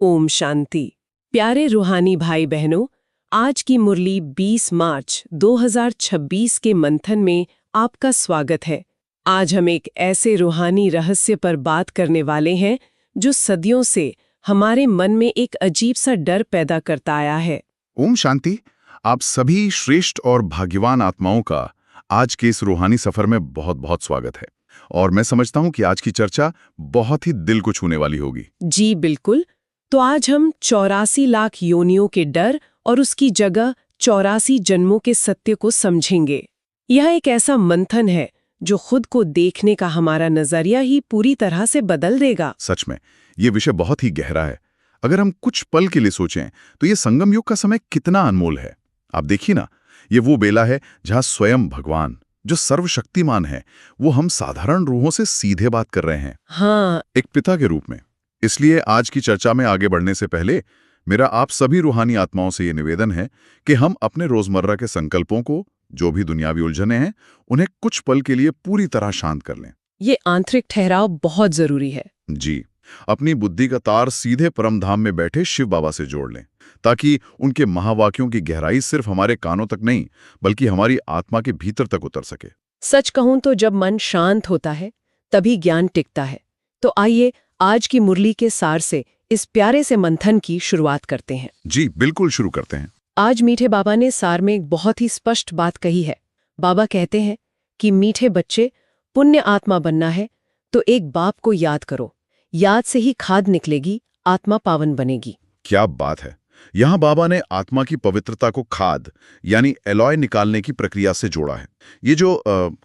ओम शांति। प्यारे रूहानी भाई बहनों, आज की मुरली 20 मार्च 2026 के मंथन में आपका स्वागत है। आज हम एक ऐसे रूहानी रहस्य पर बात करने वाले हैं जो सदियों से हमारे मन में एक अजीब सा डर पैदा करता आया है। ओम शांति। आप सभी श्रेष्ठ और भाग्यवान आत्माओं का आज के इस रूहानी सफर में बहुत बहुत स्वागत है। और मैं समझता हूं कि आज की चर्चा बहुत ही दिल को छूने वाली होगी। जी बिल्कुल। तो आज हम 84 लाख योनियों के डर और उसकी जगह 84 जन्मों के सत्य को समझेंगे। यह एक ऐसा मंथन है जो खुद को देखने का हमारा नजरिया ही पूरी तरह से बदल देगा। सच में ये विषय बहुत ही गहरा है। अगर हम कुछ पल के लिए सोचें तो ये संगम युग का समय कितना अनमोल है। आप देखिए ना, ये वो बेला है जहां स्वयं भगवान जो सर्वशक्तिमान है वो हम साधारण रूहों से सीधे बात कर रहे हैं। हाँ, एक पिता के रूप में। इसलिए आज की चर्चा में आगे बढ़ने से पहले मेरा आप सभी रूहानी आत्माओं से ये निवेदन है कि हम अपने रोजमर्रा के संकल्पों को, जो भी दुनियावी उलझने हैं, उन्हें कुछ पल के लिए पूरी तरह शांत कर लें। ये आंतरिक ठहराव बहुत जरूरी है। जी, अपनी बुद्धि का तार सीधे परम धाम में बैठे शिव बाबा से जोड़ लें, ताकि उनके महावाक्यों की गहराई सिर्फ हमारे कानों तक नहीं बल्कि हमारी आत्मा के भीतर तक उतर सके। सच कहूं तो जब मन शांत होता है तभी ज्ञान टिकता है। तो आइए आज की मुरली के सार से इस प्यारे से मंथन की शुरुआत करते हैं। जी बिल्कुल, शुरू करते हैं। आज मीठे बाबा ने सार में एक बहुत ही स्पष्ट बात कही है। बाबा कहते हैं कि मीठे बच्चे, पुण्य आत्मा बनना है तो एक बाप को याद करो। याद से ही खाद निकलेगी, आत्मा पावन बनेगी। क्या बात है। यहाँ बाबा ने आत्मा की पवित्रता को खाद यानी एलॉय निकालने की प्रक्रिया से जोड़ा है। ये जो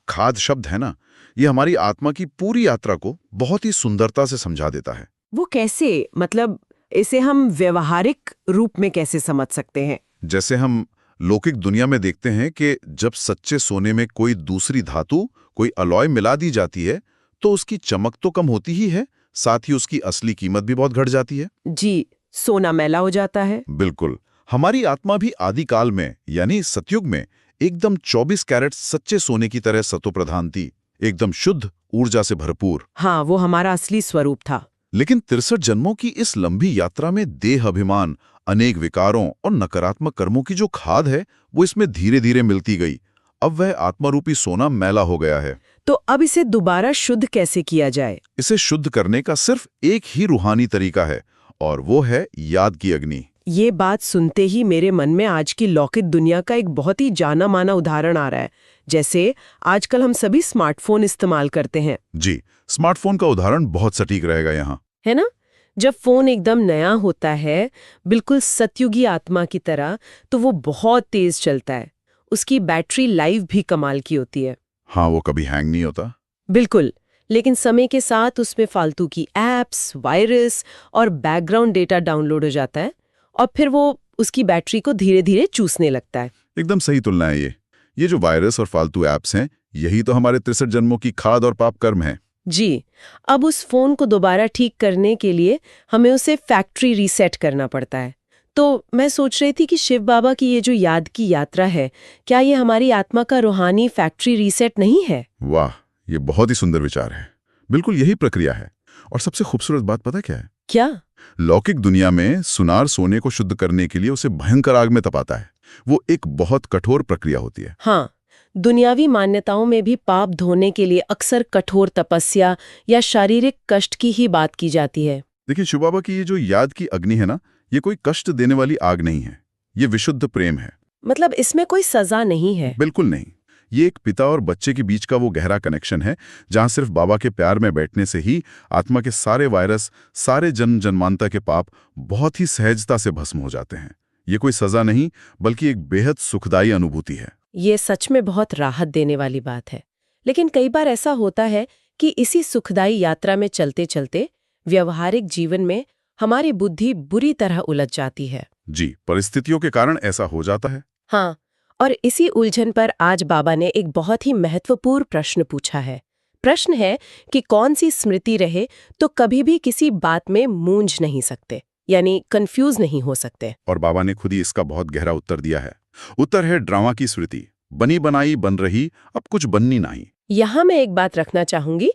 खाद शब्द है ना, ये हमारी आत्मा की पूरी यात्रा को बहुत ही सुंदरता से समझा देता है। वो कैसे? मतलब इसे हम व्यवहारिक रूप में कैसे समझ सकते हैं? जैसे हम लौकिक दुनिया में देखते हैं कि जब सच्चे सोने में कोई दूसरी धातु, कोई अलॉय मिला दी जाती है तो उसकी चमक तो कम होती ही है, साथ ही उसकी असली कीमत भी बहुत घट जाती है। जी, सोना मैला हो जाता है। बिल्कुल। हमारी आत्मा भी आदिकाल में यानी सतयुग में एकदम 24 कैरेट सच्चे सोने की तरह सतोप्रधान थी, एकदम शुद्ध, ऊर्जा से भरपूर। हाँ, वो हमारा असली स्वरूप था। लेकिन 63 जन्मों की इस लंबी यात्रा में देह अभिमान, अनेक विकारों और नकारात्मक कर्मों की जो खाद है वो इसमें धीरे धीरे मिलती गई। अब वह आत्मारूपी सोना मैला हो गया है। तो अब इसे दोबारा शुद्ध कैसे किया जाए? इसे शुद्ध करने का सिर्फ एक ही रूहानी तरीका है और वो है याद की अग्नि। ये बात सुनते ही मेरे मन में आज की लौकिक दुनिया का एक बहुत ही जाना माना उदाहरण आ रहा है। जैसे आजकल हम सभी स्मार्टफोन इस्तेमाल करते हैं। जी, स्मार्टफोन का उदाहरण बहुत सटीक रहेगा यहाँ, है ना? जब फोन एकदम नया होता है, बिल्कुल सतयुगी आत्मा की तरह, तो वो बहुत तेज चलता है। उसकी बैटरी लाइफ भी कमाल की होती है। हाँ, वो कभी हैंग नहीं होता। बिल्कुल। लेकिन समय के साथ उसमें फालतू की एप्स, वायरस और बैकग्राउंड डेटा डाउनलोड हो जाता है और फिर वो उसकी बैटरी को धीरे धीरे चूसने लगता है। एकदम सही तुलना है ये जो वायरस और फालतू ऐप्स हैं, यही तो हमारे 63 जन्मों की खाद और पाप कर्म है। जी, अब उस फोन को दोबारा ठीक करने के लिए हमें उसे फैक्ट्री रीसेट करना पड़ता है। तो मैं सोच रही थी कि शिव बाबा की ये जो याद की यात्रा है, क्या ये हमारी आत्मा का रूहानी फैक्ट्री रीसेट नहीं है? वाह, ये बहुत ही सुंदर विचार है। बिल्कुल यही प्रक्रिया है। और सबसे खूबसूरत बात पता क्या है? क्या? लौकिक दुनिया में सुनार सोने को शुद्ध करने के लिए उसे भयंकर आग में तपाता है। वो एक बहुत कठोर प्रक्रिया होती है। हाँ, दुनियावी मान्यताओं में भी पाप धोने के लिए अक्सर कठोर तपस्या या शारीरिक कष्ट की ही बात की जाती है। देखिए, शिव बाबा की ये जो याद की अग्नि है ना, ये कोई कष्ट देने वाली आग नहीं है। ये विशुद्ध प्रेम है। मतलब इसमें कोई सजा नहीं है? बिल्कुल नहीं। ये एक पिता और बच्चे के बीच का वो गहरा कनेक्शन है जहां सिर्फ बाबा के प्यार में बैठने से ही आत्मा के सारे वायरस, सारे जन्म जन्मांतर के पाप बहुत ही सहजता से भस्म हो जाते हैं। ये कोई सजा नहीं बल्कि एक बेहद सुखदायी अनुभूति है। ये सच में बहुत राहत देने वाली बात है। लेकिन कई बार ऐसा होता है कि इसी सुखदायी यात्रा में चलते चलते व्यवहारिक जीवन में हमारी बुद्धि बुरी तरह उलझ जाती है। जी, परिस्थितियों के कारण ऐसा हो जाता है। हाँ, और इसी उलझन पर आज बाबा ने एक बहुत ही महत्वपूर्ण प्रश्न पूछा है। प्रश्न है कि कौन सी स्मृति रहे तो कभी भी किसी बात में मूंझ नहीं सकते, यानी कंफ्यूज नहीं हो सकते। और बाबा ने खुद ही इसका बहुत गहरा उत्तर दिया है। उत्तर है ड्रामा की स्मृति। बनी बनाई बन रही, अब कुछ बननी नहीं। यहाँ मैं एक बात रखना चाहूंगी।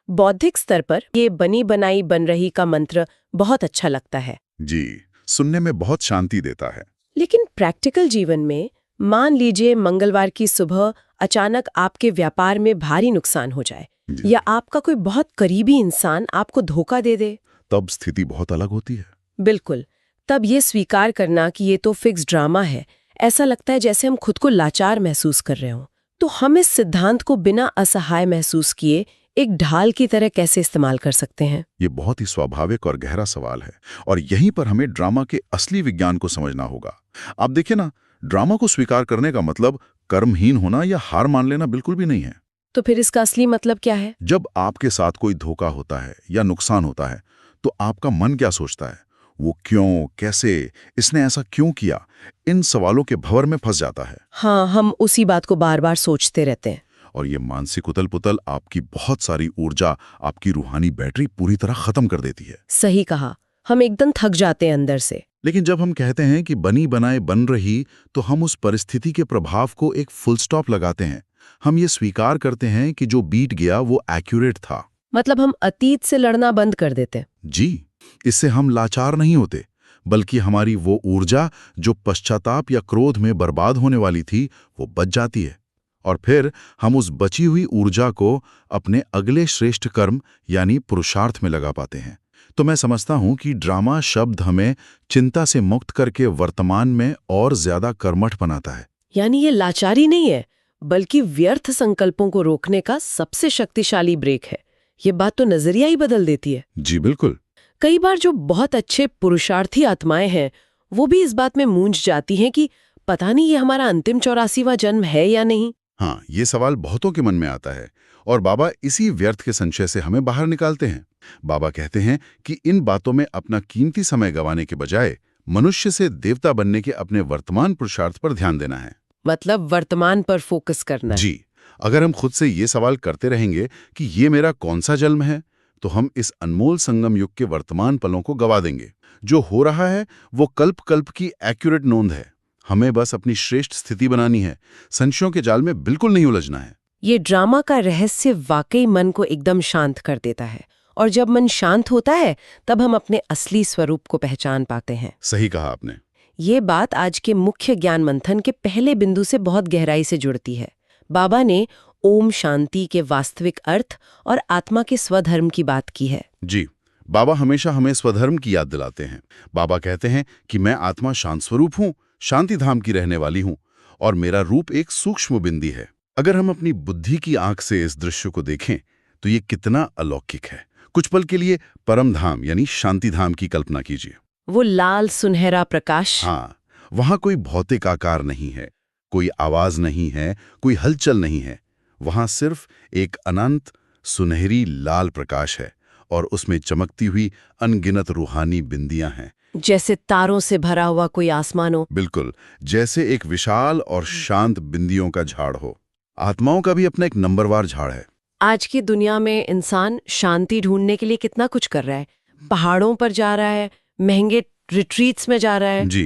बौद्धिक स्तर पर ये बनी बनाई बन रही का मंत्र बहुत अच्छा लगता है। जी, सुनने में बहुत शांति देता है। लेकिन प्रैक्टिकल जीवन में मान लीजिए मंगलवार की सुबह अचानक आपके व्यापार में भारी नुकसान हो जाए जी। या आपका कोई बहुत करीबी इंसान आपको धोखा दे दे। तब स्थिति बहुत अलग होती है। बिल्कुल। तब ये स्वीकार करना कि ये तो फिक्स ड्रामा है, ऐसा लगता है जैसे हम खुद को लाचार महसूस कर रहे हों। तो हम इस सिद्धांत को बिना असहाय महसूस किए एक ढाल की तरह कैसे इस्तेमाल कर सकते हैं? ये बहुत ही स्वाभाविक और गहरा सवाल है, और यहीं पर हमें ड्रामा के असली विज्ञान को समझना होगा। आप देखिए ना, ड्रामा को स्वीकार करने का मतलब कर्महीन होना या हार मान लेना बिल्कुल भी नहीं है। तो फिर इसका असली मतलब क्या है? जब आपके साथ कोई धोखा होता है या नुकसान होता है, तो आपका मन क्या सोचता है? वो क्यों, कैसे, इसने ऐसा क्यों किया? इन सवालों के भंवर में फंस जाता है। हाँ, हम उसी बात को बार बार सोचते रहते हैं। और ये मानसिक उथल पुथल आपकी बहुत सारी ऊर्जा, आपकी रूहानी बैटरी पूरी तरह खत्म कर देती है। सही कहा, हम एकदम थक जाते हैं अंदर से। लेकिन जब हम कहते हैं कि बनी बनाए बन रही, तो हम उस परिस्थिति के प्रभाव को एक फुल स्टॉप लगाते हैं। हम ये स्वीकार करते हैं कि जो बीत गया वो एक्यूरेट था। मतलब हम अतीत से लड़ना बंद कर देते हैं। जी, इससे हम लाचार नहीं होते, बल्कि हमारी वो ऊर्जा जो पश्चाताप या क्रोध में बर्बाद होने वाली थी, वो बच जाती है। और फिर हम उस बची हुई ऊर्जा को अपने अगले श्रेष्ठ कर्म यानी पुरुषार्थ में लगा पाते हैं। तो मैं समझता हूं कि ड्रामा शब्द हमें चिंता से मुक्त करके वर्तमान में और ज्यादा कर्मठ बनाता है। यानी ये लाचारी नहीं है, बल्कि व्यर्थ संकल्पों को रोकने का सबसे शक्तिशाली ब्रेक है। ये बात तो नजरिया ही बदल देती है। जी बिल्कुल। कई बार जो बहुत अच्छे पुरुषार्थी आत्माएं हैं, वो भी इस बात में मूंझ जाती हैं कि पता नहीं ये हमारा अंतिम 84वां जन्म है या नहीं। हाँ, ये सवाल बहुतों के मन में आता है, और बाबा इसी व्यर्थ के संशय से हमें बाहर निकालते हैं। बाबा कहते हैं कि इन बातों में अपना कीमती समय गंवाने के बजाय मनुष्य से देवता बनने के अपने वर्तमान पुरुषार्थ पर ध्यान देना है। मतलब वर्तमान पर फोकस करना है। जी, अगर हम खुद से ये सवाल करते रहेंगे कि ये मेरा कौन सा जन्म है, तो हम इस अनमोल संगम युग के वर्तमान पलों को गवा देंगे। जो हो रहा है वो कल्प कल्प की एक्यूरेट नोंद है। हमें बस अपनी श्रेष्ठ स्थिति बनानी है, संशयों के जाल में बिल्कुल नहीं उलझना है। ये ड्रामा का रहस्य वाकई मन को एकदम शांत कर देता है, और जब मन शांत होता है तब हम अपने असली स्वरूप को पहचान पाते हैं। सही कहा आपने। ये बात आज के मुख्य ज्ञान मंथन के पहले बिंदु से बहुत गहराई से जुड़ती है। बाबा ने ओम शांति के वास्तविक अर्थ और आत्मा के स्वधर्म की बात की है। जी, बाबा हमेशा हमें स्वधर्म की याद दिलाते हैं। बाबा कहते हैं कि मैं आत्मा शांत स्वरूप हूँ, शांति धाम की रहने वाली हूँ, और मेरा रूप एक सूक्ष्म बिंदी है। अगर हम अपनी बुद्धि की आंख से इस दृश्य को देखें तो ये कितना अलौकिक है। कुछ पल के लिए परम धाम यानी शांति धाम की कल्पना कीजिए। वो लाल सुनहरा प्रकाश। हाँ, वहां कोई भौतिक आकार नहीं है, कोई आवाज नहीं है, कोई हलचल नहीं है। वहां सिर्फ एक अनंत सुनहरी लाल प्रकाश है, और उसमें चमकती हुई अनगिनत रूहानी बिंदियां हैं। जैसे तारों से भरा हुआ कोई आसमान हो। बिल्कुल, जैसे एक विशाल और शांत बिंदियों का झाड़ हो। आत्माओं का भी अपना एक नंबरवार झाड़ है। आज की दुनिया में इंसान शांति ढूंढने के लिए कितना कुछ कर रहा है। पहाड़ों पर जा रहा है, महंगे रिट्रीट्स में जा रहा है। जी,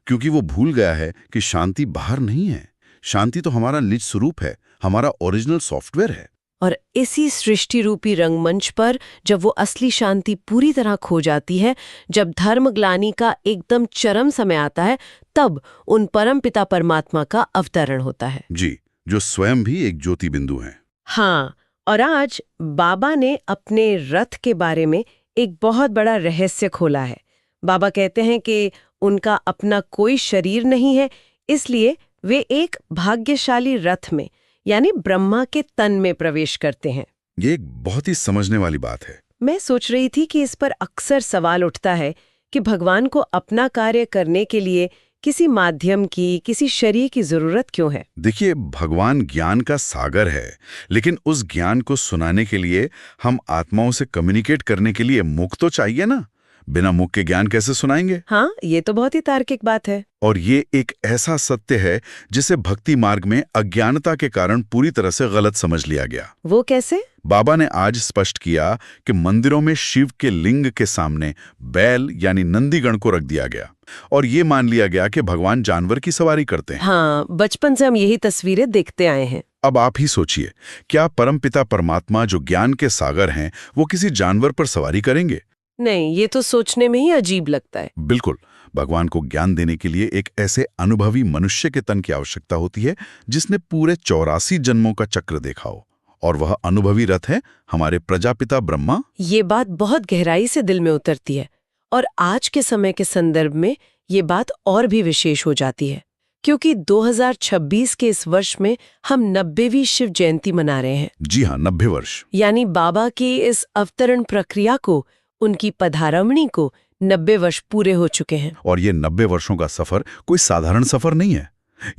क्योंकि वो भूल गया है कि शांति बाहर नहीं है। शांति तो हमारा निज स्वरूप है, हमारा ओरिजिनल सॉफ्टवेयर है। और इसी सृष्टि रूपी रंगमंच पर जब वो असली शांति पूरी तरह खो जाती है, जब धर्मग्लानि का एकदम चरम समय आता है, तब उन परमपिता परमात्मा का अवतरण होता है। जी, जो स्वयं भी एक ज्योति बिंदु हैं। हाँ, और आज बाबा ने अपने रथ के बारे में एक बहुत बड़ा रहस्य खोला है। बाबा कहते हैं कि उनका अपना कोई शरीर नहीं है, इसलिए वे एक भाग्यशाली रथ में यानी ब्रह्मा के तन में प्रवेश करते हैं। ये एक बहुत ही समझने वाली बात है। मैं सोच रही थी कि इस पर अक्सर सवाल उठता है कि भगवान को अपना कार्य करने के लिए किसी माध्यम की, किसी शरीर की जरूरत क्यों है? देखिए, भगवान ज्ञान का सागर है, लेकिन उस ज्ञान को सुनाने के लिए हम आत्माओं से कम्युनिकेट करने के लिए मुख तो चाहिए ना। बिना मुख के ज्ञान कैसे सुनाएंगे? हाँ, ये तो बहुत ही तार्किक बात है। और ये एक ऐसा सत्य है जिसे भक्ति मार्ग में अज्ञानता के कारण पूरी तरह से गलत समझ लिया गया। वो कैसे? बाबा ने आज स्पष्ट किया कि मंदिरों में शिव के लिंग के सामने बैल यानी नंदीगण को रख दिया गया, और ये मान लिया गया कि भगवान जानवर की सवारी करते हैं। हाँ, बचपन से हम यही तस्वीरें देखते आए हैं। अब आप ही सोचिए, क्या परमपिता परमात्मा जो ज्ञान के सागर हैं, वो किसी जानवर पर सवारी करेंगे? नहीं, ये तो सोचने में ही अजीब लगता है। बिल्कुल। भगवान को ज्ञान देने के लिए एक ऐसे अनुभवी मनुष्य के तन की आवश्यकता होती है जिसने पूरे 84 जन्मों का चक्र देखा हो। और वह अनुभवी रथ है हमारे प्रजापिता ब्रह्मा। ये बात बहुत गहराई से दिल में उतरती है और आज के समय के संदर्भ में ये बात और भी विशेष हो जाती है, क्योंकि 2026 के इस वर्ष में हम 90वीं शिव जयंती मना रहे हैं। जी हाँ, 90 वर्ष। यानी बाबा की इस अवतरण प्रक्रिया को, उनकी पधारमणी को 90 वर्ष पूरे हो चुके हैं। और ये 90 वर्षों का सफर कोई साधारण सफर नहीं है।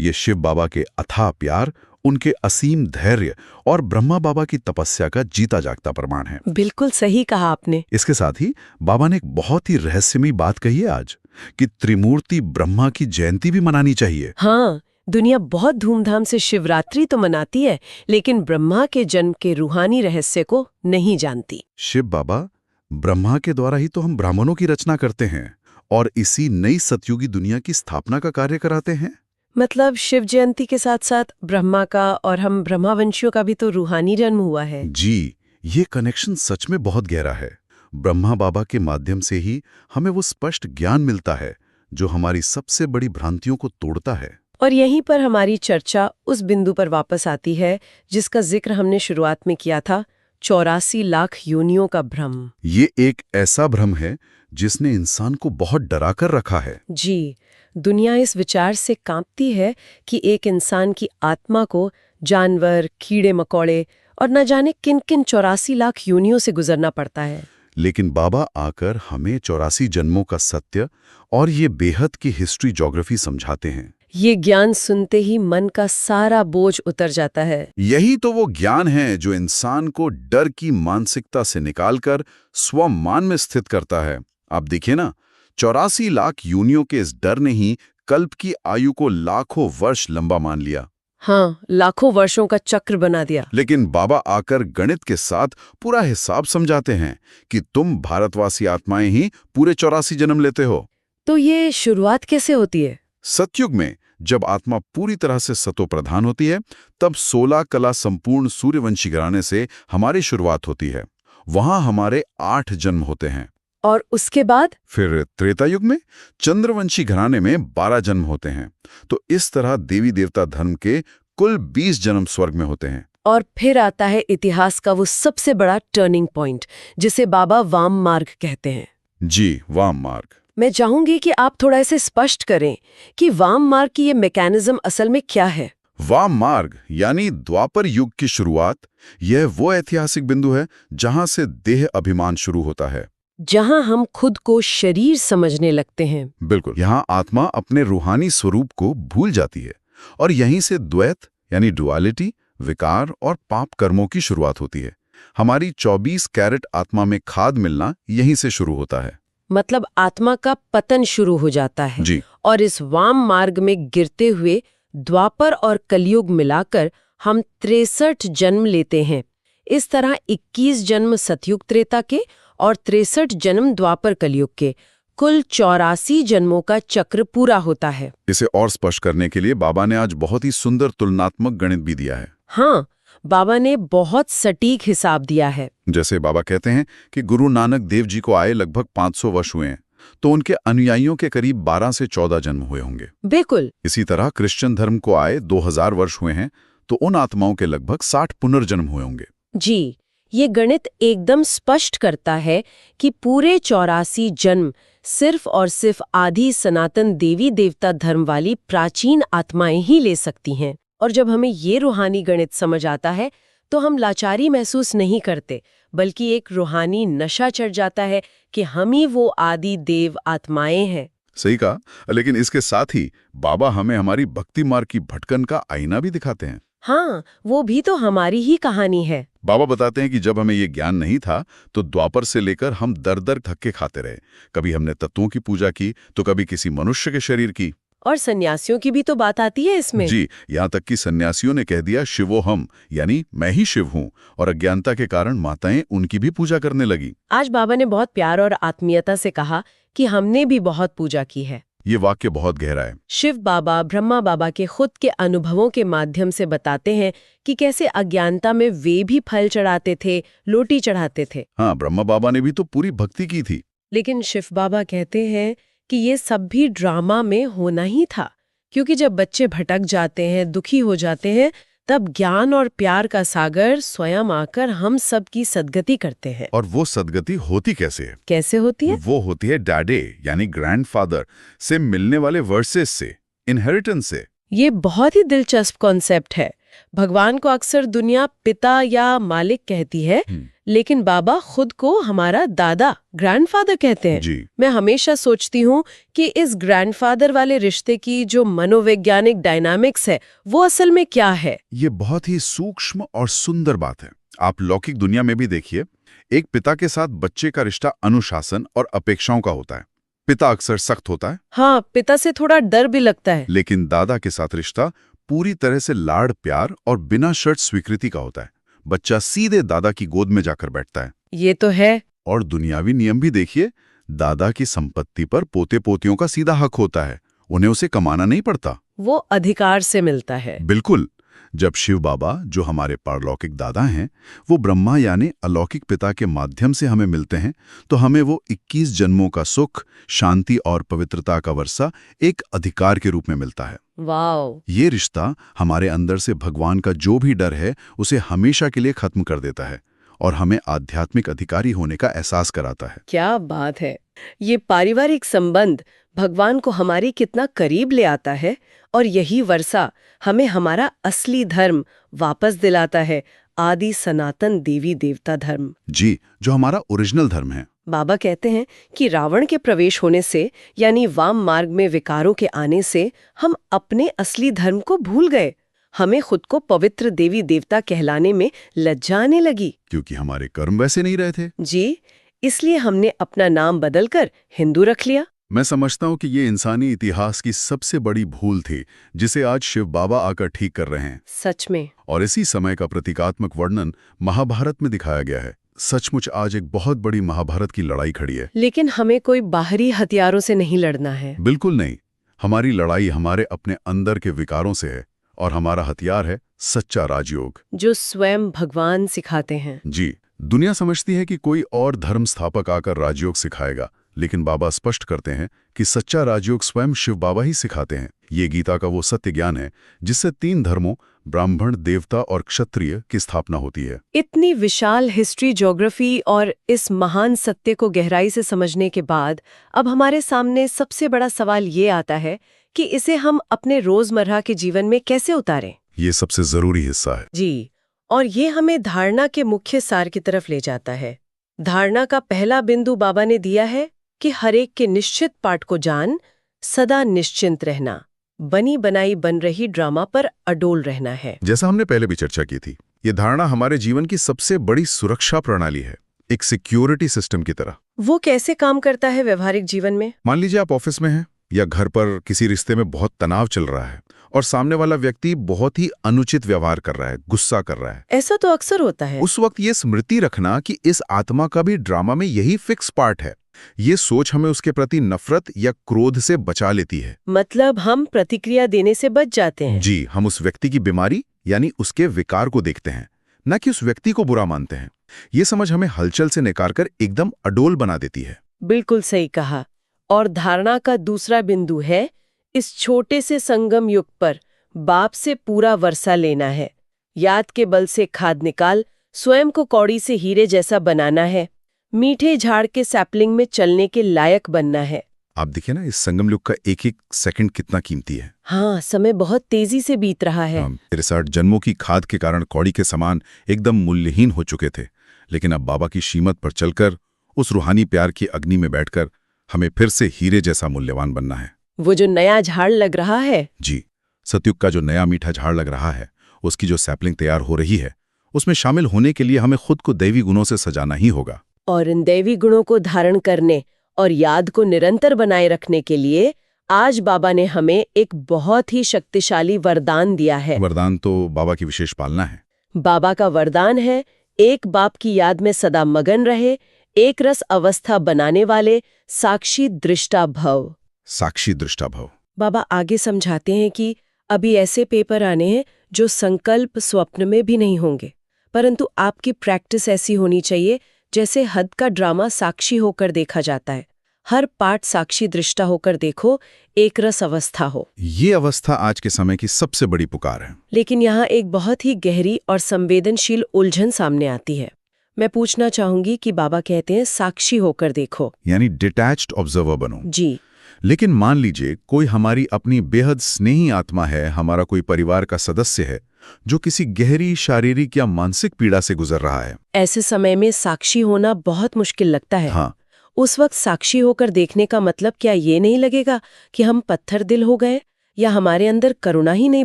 ये शिव बाबा के अथाह प्यार, उनके असीम धैर्य और ब्रह्मा बाबा की तपस्या का जीता जागता प्रमाण है। बिल्कुल सही कहा आपने। इसके साथ ही बाबा ने एक बहुत ही रहस्यमयी बात कही है आज, कि त्रिमूर्ति ब्रह्मा की जयंती भी मनानी चाहिए। हाँ, दुनिया बहुत धूमधाम से शिवरात्रि तो मनाती है, लेकिन ब्रह्मा के जन्म के रूहानी रहस्य को नहीं जानती। शिव बाबा, ब्रह्मा के द्वारा ही तो हम ब्राह्मणों की रचना करते हैं और इसी नई सतयुगी दुनिया की स्थापना का कार्य कराते हैं। मतलब शिव जयंती के साथ साथ ब्रह्मा का और हम ब्रह्मावंशियों का भी तो रूहानी जन्म हुआ है। जी, ये कनेक्शन सच में बहुत गहरा है। ब्रह्मा बाबा के माध्यम से ही हमें वो स्पष्ट ज्ञान मिलता है जो हमारी सबसे बड़ी भ्रांतियों को तोड़ता है। और यहीं पर हमारी चर्चा उस बिंदु पर वापस आती है जिसका जिक्र हमने शुरुआत में किया था, 84 लाख योनियों का भ्रम। ये एक ऐसा भ्रम है जिसने इंसान को बहुत डरा कर रखा है। जी, दुनिया इस विचार से कांपती है कि एक इंसान की आत्मा को जानवर, कीड़े मकोड़े और न जाने किन किन 84 लाख योनियों से गुजरना पड़ता है। लेकिन बाबा आकर हमें 84 जन्मों का सत्य और ये बेहद की हिस्ट्री ज्योग्राफी समझाते हैं। ये ज्ञान सुनते ही मन का सारा बोझ उतर जाता है। यही तो वो ज्ञान है जो इंसान को डर की मानसिकता से निकालकर स्वमान में स्थित करता है। आप देखिए ना, 84 लाख योनियों के इस डर ने ही कल्प की आयु को लाखों वर्ष लंबा मान लिया। हाँ, लाखों वर्षों का चक्र बना दिया। लेकिन बाबा आकर गणित के साथ पूरा हिसाब समझाते हैं कि तुम भारतवासी आत्माएं ही पूरे 84 जन्म लेते हो। तो ये शुरुआत कैसे होती है? सतयुग में जब आत्मा पूरी तरह से सतो प्रधान होती है, तब 16 कला संपूर्ण सूर्यवंशी घराने से हमारी शुरुआत होती है। वहां हमारे 8 जन्म होते हैं। और उसके बाद फिर त्रेता युग में चंद्रवंशी घराने में 12 जन्म होते हैं। तो इस तरह देवी देवता धर्म के कुल 20 जन्म स्वर्ग में होते हैं। और फिर आता है इतिहास का वो सबसे बड़ा टर्निंग पॉइंट, जिसे बाबा वाम मार्ग कहते हैं। जी, वाम मार्ग। मैं चाहूंगी कि आप थोड़ा इसे स्पष्ट करें कि वाम मार्ग की ये मैकेनिज्म असल में क्या है। वाम मार्ग यानी द्वापर युग की शुरुआत, यह वो ऐतिहासिक बिंदु है जहां से देह अभिमान शुरू होता है, जहां हम खुद को शरीर समझने लगते हैं। बिल्कुल। यहाँ आत्मा अपने रूहानी स्वरूप को भूल जाती है और यहीं से द्वैत यानी डुअलिटी, विकार और पाप कर्मों की शुरुआत होती है। हमारी 24 कैरेट आत्मा में खाद मिलना यहीं से शुरू होता है। मतलब आत्मा का पतन शुरू हो जाता है। जी। और इस वाम मार्ग में गिरते हुए द्वापर और कलयुग मिलाकर हम 63 जन्म लेते हैं। इस तरह 21 जन्म सतयुग त्रेता के और 63 जन्म द्वापर कलयुग के, कुल 84 जन्मों का चक्र पूरा होता है। इसे और स्पष्ट करने के लिए बाबा ने आज बहुत ही सुंदर तुलनात्मक गणित भी दिया है। हाँ, बाबा ने बहुत सटीक हिसाब दिया है। जैसे बाबा कहते हैं कि गुरु नानक देव जी को आए लगभग 500 वर्ष हुए हैं, तो उनके अनुयायियों के करीब 12 से 14 जन्म हुए होंगे। बिल्कुल। इसी तरह क्रिश्चियन धर्म को आए 2000 वर्ष हुए हैं, तो उन आत्माओं के लगभग 60 पुनर्जन्म हुए होंगे। जी, ये गणित एकदम स्पष्ट करता है कि पूरे 84 जन्म सिर्फ और सिर्फ आदि सनातन देवी देवता धर्म वाली प्राचीन आत्माएं ही ले सकती हैं। और जब हमें ये रूहानी गणित समझ आता है तो हम लाचारी महसूस नहीं करते, बल्कि एक रूहानी नशा चढ़ जाता है कि हम ही वो आदि देव आत्माएं हैं। सही कहा। लेकिन इसके साथ ही बाबा हमें हमारी भक्ति मार्ग की भटकन का आईना भी दिखाते हैं। हाँ, वो भी तो हमारी ही कहानी है। बाबा बताते हैं कि जब हमें ये ज्ञान नहीं था तो द्वापर से लेकर हम दर दर धक्के खाते रहे। कभी हमने तत्वों की पूजा की तो कभी किसी मनुष्य के शरीर की। और सन्यासियों की भी तो बात आती है इसमें। जी, यहाँ तक कि सन्यासियों ने कह दिया शिवोहम, यानी मैं ही शिव हूँ, और अज्ञानता के कारण माताएं उनकी भी पूजा करने लगी। आज बाबा ने बहुत प्यार और आत्मीयता से कहा कि हमने भी बहुत पूजा की है। ये वाक्य बहुत गहरा है। शिव बाबा ब्रह्मा बाबा के खुद के अनुभवों के माध्यम से बताते हैं कि कैसे अज्ञानता में वे भी फल चढ़ाते थे, लोटी चढ़ाते थे। हाँ, ब्रह्मा बाबा ने भी तो पूरी भक्ति की थी। लेकिन शिव बाबा कहते हैं कि ये सब भी ड्रामा में होना ही था, क्योंकि जब बच्चे भटक जाते हैं, दुखी हो जाते हैं, तब ज्ञान और प्यार का सागर स्वयं आकर हम सब की सद्गति करते हैं। और वो सद्गति होती कैसे है? कैसे होती है? वो होती है डैडे यानी ग्रैंडफादर से मिलने वाले वर्सेस से, इनहेरिटेंस से। ये बहुत ही दिलचस्प कॉन्सेप्ट है। भगवान को अक्सर दुनिया पिता या मालिक कहती है, लेकिन बाबा खुद को हमारा दादा, ग्रैंडफादर कहते हैं। जी। मैं हमेशा सोचती हूँ कि इस ग्रैंडफादर वाले रिश्ते की जो मनोवैज्ञानिक डायनामिक्स है, वो असल में क्या है? ये बहुत ही सूक्ष्म और सुंदर बात है। आप लौकिक दुनिया में भी देखिए, एक पिता के साथ बच्चे का रिश्ता अनुशासन और अपेक्षाओं का होता है। पिता अक्सर सख्त होता है। हाँ, पिता से थोड़ा डर भी लगता है। लेकिन दादा के साथ रिश्ता पूरी तरह से लाड़ प्यार और बिना शर्त स्वीकृति का होता है। बच्चा सीधे दादा की गोद में जाकर बैठता है। ये तो है। और दुनियावी नियम भी देखिए, दादा की संपत्ति पर पोते पोतियों का सीधा हक होता है, उन्हें उसे कमाना नहीं पड़ता। वो अधिकार से मिलता है। बिल्कुल। जब शिव बाबा, जो हमारे पारलौकिक दादा हैं, वो ब्रह्मा यानी अलौकिक पिता के माध्यम से हमें मिलते हैं, तो हमें वो 21 जन्मों का सुख, शांति और पवित्रता का वर्षा एक अधिकार के रूप में मिलता है। वाओ! ये रिश्ता हमारे अंदर से भगवान का जो भी डर है उसे हमेशा के लिए खत्म कर देता है और हमें आध्यात्मिक अधिकारी होने का एहसास कराता है। क्या बात है! ये पारिवारिक संबंध भगवान को हमारे कितना करीब ले आता है, और यही वर्षा हमें हमारा असली धर्म वापस दिलाता है, आदि सनातन देवी देवता धर्म। जी, जो हमारा ओरिजिनल धर्म है। बाबा कहते हैं कि रावण के प्रवेश होने से, यानी वाम मार्ग में विकारों के आने से, हम अपने असली धर्म को भूल गए। हमें खुद को पवित्र देवी देवता कहलाने में लज्जा आने लगी। क्योंकि हमारे कर्म वैसे नहीं रहे थे। जी, इसलिए हमने अपना नाम बदलकर हिंदू रख लिया। मैं समझता हूँ कि ये इंसानी इतिहास की सबसे बड़ी भूल थी, जिसे आज शिव बाबा आकर ठीक कर रहे हैं। सच में। और इसी समय का प्रतीकात्मक वर्णन महाभारत में दिखाया गया है। सचमुच आज एक बहुत बड़ी महाभारत की लड़ाई खड़ी है। लेकिन हमें कोई बाहरी हथियारों से नहीं लड़ना है। बिल्कुल नहीं। हमारी लड़ाई हमारे अपने अंदर के विकारों से है, और हमारा हथियार है सच्चा राजयोग, जो स्वयं भगवान सिखाते हैं। जी। दुनिया समझती है कि कोई और धर्म स्थापक आकर राजयोग सिखाएगा, लेकिन बाबा स्पष्ट करते हैं कि सच्चा राजयोग स्वयं शिव बाबा ही सिखाते हैं। ये गीता का वो सत्य ज्ञान है जिससे 3 धर्मों, ब्राह्मण, देवता और क्षत्रिय की स्थापना होती है। इतनी विशाल हिस्ट्री, ज्योग्राफी और इस महान सत्य को गहराई से समझने के बाद अब हमारे सामने सबसे बड़ा सवाल ये आता है कि इसे हम अपने रोजमर्रा के जीवन में कैसे उतारें। ये सबसे जरूरी हिस्सा है। जी, और ये हमें धारणा के मुख्य सार की तरफ ले जाता है। धारणा का पहला बिंदु बाबा ने दिया है कि हर एक के निश्चित पाठ को जान, सदा निश्चिंत रहना, बनी बनाई बन रही ड्रामा पर अडोल रहना है। जैसा हमने पहले भी चर्चा की थी, ये धारणा हमारे जीवन की सबसे बड़ी सुरक्षा प्रणाली है, एक सिक्योरिटी सिस्टम की तरह। वो कैसे काम करता है व्यवहारिक जीवन में? मान लीजिए आप ऑफिस में हैं या घर पर किसी रिश्ते में बहुत तनाव चल रहा है और सामने वाला व्यक्ति बहुत ही अनुचित व्यवहार कर रहा है, गुस्सा कर रहा है। ऐसा तो अक्सर होता है। उस वक्त ये स्मृति रखना कि इस आत्मा का भी ड्रामा में यही फिक्स पार्ट है। ये सोच हमें उसके प्रति नफरत या क्रोध से बचा लेती है। मतलब हम प्रतिक्रिया देने से बच जाते हैं। जी, हम उस व्यक्ति की बीमारी यानी उसके विकार को देखते हैं, न कि उस व्यक्ति को बुरा मानते हैं। ये समझ हमें हलचल से निकारकर एकदम अडोल बना देती है। बिल्कुल सही कहा। और धारणा का दूसरा बिंदु है, इस छोटे से संगम युग पर बाप से पूरा वर्षा लेना है। याद के बल से खाद निकाल, स्वयं को कौड़ी से हीरे जैसा बनाना है, मीठे झाड़ के सैपलिंग में चलने के लायक बनना है। आप देखिए ना, इस संगम युग का एक एक सेकंड कितना कीमती है। हाँ, समय बहुत तेजी से बीत रहा है। 63 जन्मों की खाद के कारण कौड़ी के समान एकदम मूल्यहीन हो चुके थे, लेकिन अब बाबा की शीमत पर चलकर, उस रूहानी प्यार की अग्नि में बैठकर हमें फिर से हीरे जैसा मूल्यवान बनना है। वो जो नया झाड़ लग रहा है, जी, सतयुग का जो नया मीठा झाड़ लग रहा है, उसकी जो सैपलिंग तैयार हो रही है, उसमें शामिल होने के लिए हमें खुद को दैवी गुणों से सजाना ही होगा। और इन दैवी गुणों को धारण करने और याद को निरंतर बनाए रखने के लिए आज बाबा ने हमें एक बहुत ही शक्तिशाली वरदान दिया है। वरदान तो बाबा की विशेष पालना है। बाबा का वरदान है, एक बाप की याद में सदा मगन रहे, एक रस अवस्था बनाने वाले साक्षी दृष्टा भव। साक्षी दृष्टा भव। बाबा आगे समझाते हैं कि अभी ऐसे पेपर आने हैं जो संकल्प स्वप्न में भी नहीं होंगे, परंतु आपकी प्रैक्टिस ऐसी होनी चाहिए जैसे हद का ड्रामा साक्षी होकर देखा जाता है, हर पाठ साक्षी दृष्टा होकर देखो, एक रस अवस्था हो। ये अवस्था आज के समय की सबसे बड़ी पुकार है। लेकिन यहाँ एक बहुत ही गहरी और संवेदनशील उलझन सामने आती है। मैं पूछना चाहूंगी कि बाबा कहते हैं साक्षी होकर देखो, यानी डिटैच्ड ऑब्जर्वर बनो। जी। लेकिन मान लीजिए कोई हमारी अपनी बेहद स्नेही आत्मा है, हमारा कोई परिवार का सदस्य है जो किसी गहरी शारीरिक या मानसिक पीड़ा से गुजर रहा है। ऐसे समय में साक्षी होना बहुत मुश्किल लगता है। हाँ, उस वक्त साक्षी होकर देखने का मतलब क्या ये नहीं लगेगा कि हम पत्थर दिल हो गए या हमारे अंदर करुणा ही नहीं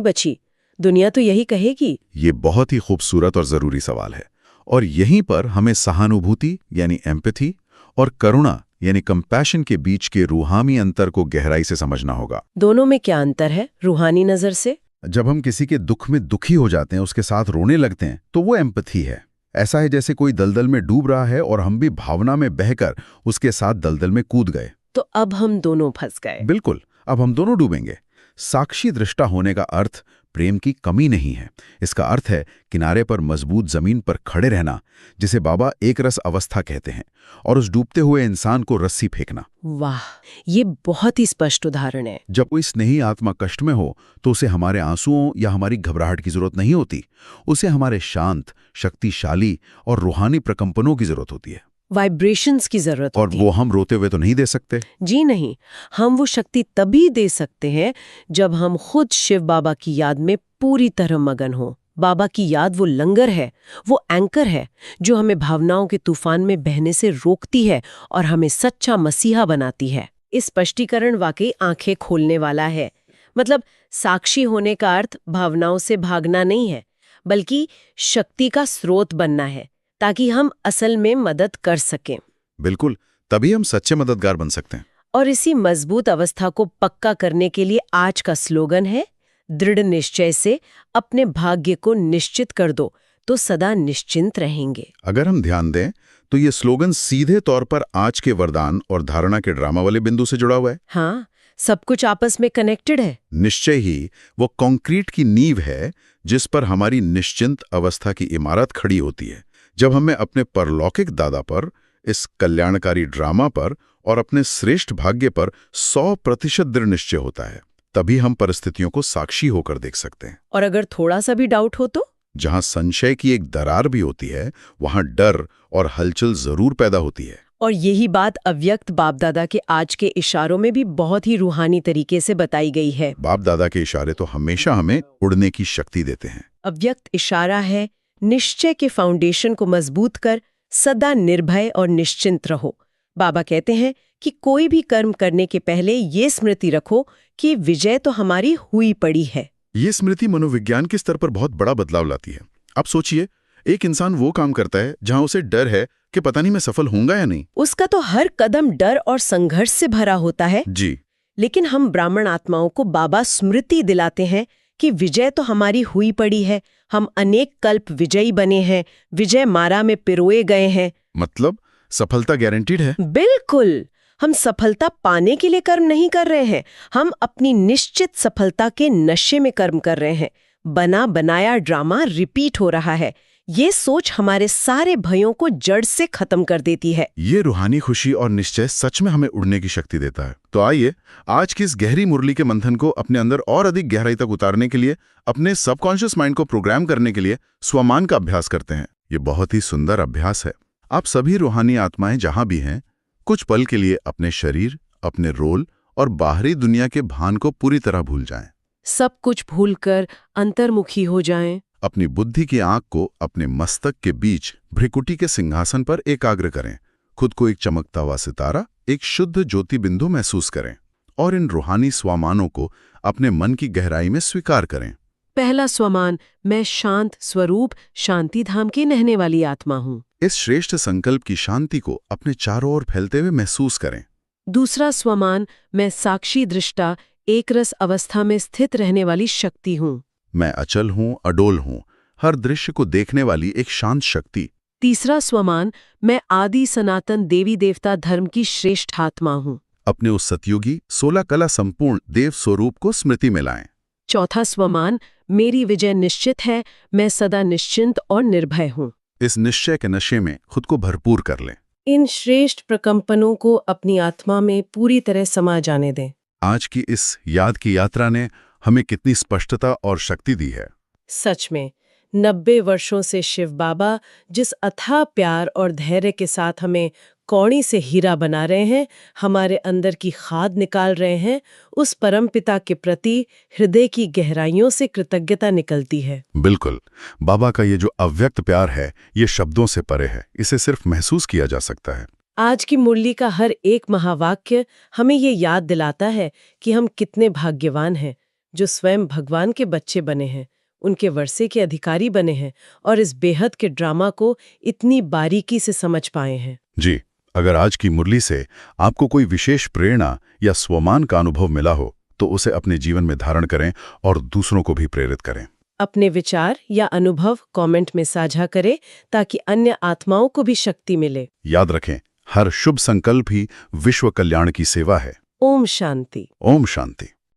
बची? दुनिया तो यही कहेगी। ये बहुत ही खूबसूरत और जरूरी सवाल है, और यहीं पर हमें सहानुभूति यानी एम्पैथी और करुणा यानी कंपैशन के बीच के रूहानी अंतर को गहराई से समझना होगा। दोनों में क्या अंतर है रूहानी नजर से? जब हम किसी के दुख में दुखी हो जाते हैं, उसके साथ रोने लगते हैं, तो वो एम्पैथी है। ऐसा है जैसे कोई दलदल में डूब रहा है और हम भी भावना में बहकर उसके साथ दलदल में कूद गए। तो अब हम दोनों फंस गए। बिल्कुल, अब हम दोनों डूबेंगे। साक्षी दृष्टा होने का अर्थ प्रेम की कमी नहीं है। इसका अर्थ है किनारे पर मजबूत जमीन पर खड़े रहना, जिसे बाबा एक रस अवस्था कहते हैं, और उस डूबते हुए इंसान को रस्सी फेंकना। वाह, ये बहुत ही स्पष्ट उदाहरण है। जब कोई स्नेही आत्मा कष्ट में हो तो उसे हमारे आंसुओं या हमारी घबराहट की जरूरत नहीं होती। उसे हमारे शांत, शक्तिशाली और रूहानी प्रकंपनों की जरूरत होती है। वाइब्रेशंस की जरूरत और होती है। वो हम रोते हुए तो नहीं दे सकते। जी नहीं, हम वो शक्ति तभी दे सकते हैं जब हम खुद शिव बाबा की याद में पूरी तरह मगन हो। बाबा की याद वो लंगर है, वो एंकर है जो हमें भावनाओं के तूफान में बहने से रोकती है और हमें सच्चा मसीहा बनाती है। इस स्पष्टीकरण वाकई आंखें खोलने वाला है। मतलब साक्षी होने का अर्थ भावनाओं से भागना नहीं है, बल्कि शक्ति का स्रोत बनना है, ताकि हम असल में मदद कर सकें। बिल्कुल, तभी हम सच्चे मददगार बन सकते हैं। और इसी मजबूत अवस्था को पक्का करने के लिए आज का स्लोगन है, दृढ़ निश्चय से अपने भाग्य को निश्चित कर दो तो सदा निश्चिंत रहेंगे। अगर हम ध्यान दें तो ये स्लोगन सीधे तौर पर आज के वरदान और धारणा के ड्रामा वाले बिंदु से जुड़ा हुआ है। हाँ, सब कुछ आपस में कनेक्टेड है। निश्चय ही वो कंक्रीट की नींव है जिस पर हमारी निश्चिंत अवस्था की इमारत खड़ी होती है। जब हमें अपने परलौकिक दादा पर, इस कल्याणकारी ड्रामा पर और अपने श्रेष्ठ भाग्य पर 100% दृढ़ निश्चय होता है, तभी हम परिस्थितियों को साक्षी होकर देख सकते हैं। और अगर थोड़ा सा भी डाउट हो तो? जहां संशय की एक दरार भी होती है, वहां डर और हलचल जरूर पैदा होती है। और यही बात अव्यक्त बाप दादा के आज के इशारों में भी बहुत ही रूहानी तरीके से बताई गई है। बाप दादा के इशारे तो हमेशा हमें उड़ने की शक्ति देते हैं। अव्यक्त इशारा है, निश्चय के फाउंडेशन को मजबूत कर सदा निर्भय और निश्चिंत रहो। बाबा कहते हैं कि कोई भी कर्म करने के पहले ये स्मृति रखो कि विजय तो हमारी हुई पड़ी है। ये स्मृति मनोविज्ञान के स्तर पर बहुत बड़ा बदलाव लाती है। अब सोचिए, एक इंसान वो काम करता है जहां उसे डर है कि पता नहीं मैं सफल होऊंगा या नहीं। उसका तो हर कदम डर और संघर्ष से भरा होता है। जी। लेकिन हम ब्राह्मण आत्माओं को बाबा स्मृति दिलाते हैं कि विजय तो हमारी हुई पड़ी है। हम अनेक कल्प विजयी बने हैं, विजय मारा में पिरोए गए हैं। मतलब सफलता गारंटीड है। बिल्कुल, हम सफलता पाने के लिए कर्म नहीं कर रहे हैं, हम अपनी निश्चित सफलता के नशे में कर्म कर रहे हैं। बना बनाया ड्रामा रिपीट हो रहा है। ये सोच हमारे सारे भयों को जड़ से खत्म कर देती है। ये रूहानी खुशी और निश्चय सच में हमें उड़ने की शक्ति देता है। तो आइए आज की इस गहरी मुरली के मंथन को अपने अंदर और अधिक गहराई तक उतारने के लिए, अपने सबकॉन्शियस माइंड को प्रोग्राम करने के लिए स्वमान का अभ्यास करते हैं। ये बहुत ही सुंदर अभ्यास है। आप सभी रूहानी आत्माएं जहां भी हैं, कुछ पल के लिए अपने शरीर, अपने रोल और बाहरी दुनिया के भान को पूरी तरह भूल जाएं। सब कुछ भूलकर अंतर्मुखी हो जाएं। अपनी बुद्धि की आंख को अपने मस्तक के बीच भ्रिकुटी के सिंहासन पर एकाग्र करें। खुद को एक चमकता हुआ सितारा, एक शुद्ध ज्योति बिंदु महसूस करें और इन रूहानी स्वमानों को अपने मन की गहराई में स्वीकार करें। पहला स्वमान, मैं शांत स्वरूप शांति धाम की रहने वाली आत्मा हूँ। इस श्रेष्ठ संकल्प की शांति को अपने चारों ओर फैलते हुए महसूस करें। दूसरा स्वमान, मैं साक्षी दृष्टा एकरस अवस्था में स्थित रहने वाली शक्ति हूँ। मैं अचल हूँ, अडोल हूँ, हर दृश्य को देखने वाली एक शांत शक्ति। तीसरा स्वमान, मैं आदि सनातन देवी देवता धर्म की श्रेष्ठ आत्मा हूँ। अपने उस सतयुगी 16 कला संपूर्ण देव स्वरूप को स्मृति में लाएं। चौथा स्वमान, मेरी विजय निश्चित है, मैं सदा निश्चिंत और निर्भय हूँ। इस निश्चय के नशे में खुद को भरपूर कर लें। इन श्रेष्ठ प्रकंपनों को अपनी आत्मा में पूरी तरह समा जाने दें। आज की इस याद की यात्रा ने हमें कितनी स्पष्टता और शक्ति दी है। सच में 90 वर्षों से शिव बाबा जिस अथाह प्यार और धैर्य के साथ हमें कौड़ी से हीरा बना रहे हैं, हमारे अंदर की खाद निकाल रहे हैं, उस परमपिता के प्रति हृदय की गहराइयों से कृतज्ञता निकलती है। बिल्कुल, बाबा का ये जो अव्यक्त प्यार है, ये शब्दों से परे है, इसे सिर्फ महसूस किया जा सकता है। आज की मुरली का हर एक महावाक्य हमें ये याद दिलाता है कि हम कितने भाग्यवान हैं जो स्वयं भगवान के बच्चे बने हैं, उनके वर्षे के अधिकारी बने हैं और इस बेहद के ड्रामा को इतनी बारीकी से समझ पाए हैं। जी, अगर आज की मुरली से आपको कोई विशेष प्रेरणा या स्वमान का अनुभव मिला हो, तो उसे अपने जीवन में धारण करें और दूसरों को भी प्रेरित करें। अपने विचार या अनुभव कमेंट में साझा करें ताकि अन्य आत्माओं को भी शक्ति मिले। याद रखें, हर शुभ संकल्प ही विश्व कल्याण की सेवा है। ओम शांति। ओम शांति।